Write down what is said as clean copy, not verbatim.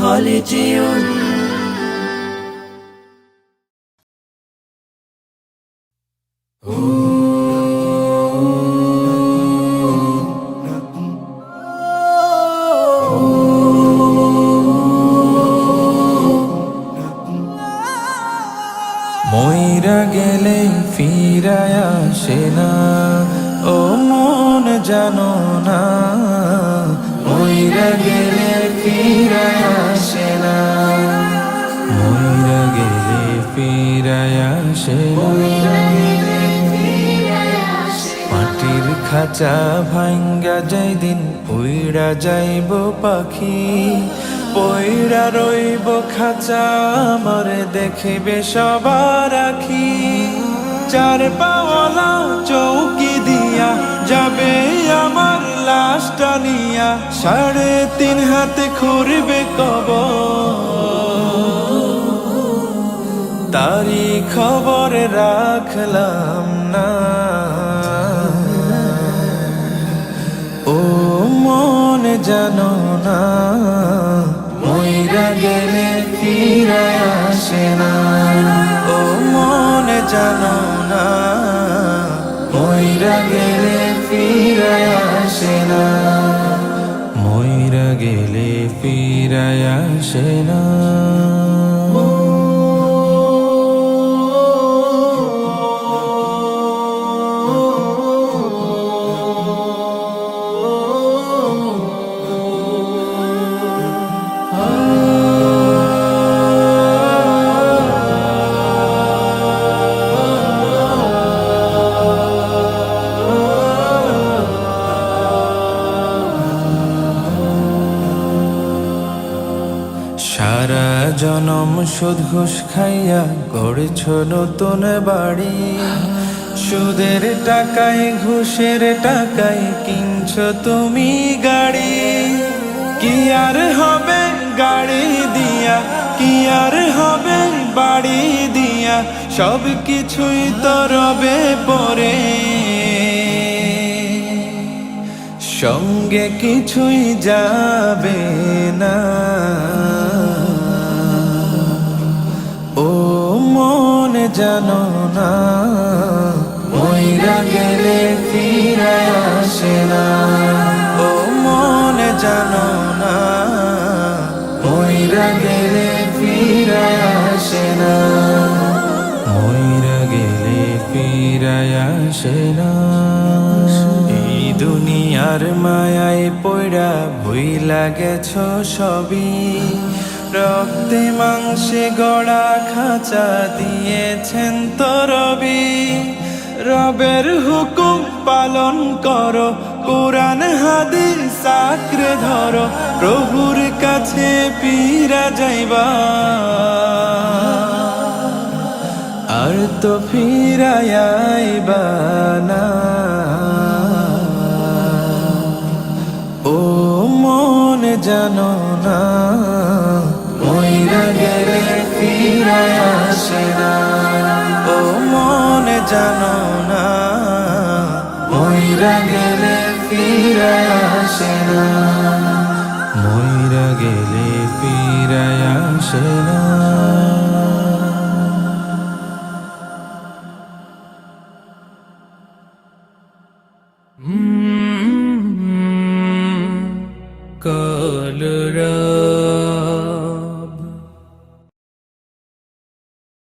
خالدون মইরা গেলে ফিরায় আসে না, ও মন জানো না, মইরা গেলে ফিরায় আসে না, মইরা গেলে ফিরায় আসে না। মাটির খাঁচা ভাঙ্গা যাই দিন উইড়া যাইব পাখি, পইড়া রইব খাঁচা আমার দেখিবে সবার আখি। চার পাওয়ালা চৌকি দিয়া যাবে আমার লাশটা নিয়া, 3.5 হাতে খুঁড়বে কবর, তারি খবর রাখলাম না। ও মন জানো না, মইরা গেলে ফিরায় আসে না, ও মন জানো না, মইরা গেলে ফিরায় আসে না, মইরা গেলে ফিরায় আসে না। সারা জনম সুদ ঘুষ খাইয়া গড়েছ নতুন বাড়ি, সুদের টাকায় ঘুষের টাকায় কিনছ তুমি গাড়ি। কি আর হবে গাড়ি দিয়া, কি আর হবে বাড়ি দিয়া, সব কিছুই তো রবে পরে, সঙ্গে কিছুই যাবে না। ও মন জানো না, মইরা গেলে ফিরায় আসে না, ও মন জানো না, মইরা গেলে ফিরায় আসে না, মইরা গেলে ফিরায় আসে না। এই দুনিয়ার মায়ায় পইড়া ভুইলা গেছ সবই, রক্তে মাংসে গড়া খাঁচা দিয়েছেন তো রবি। রবের হুকুম পালন করো, কোরআন হাদিস আঁকড়ে ধরো, প্রভুর কাছে ফিরা যাইবা, আর তো ফিরায় আইবা না। ও মন জানো না, মইরা গেলে ফিরায় আসে না, ও মন জানো না, মইরা গেলে ফিরায় আসে না, মইরা গেলে ফিরায় আসে না। কলরা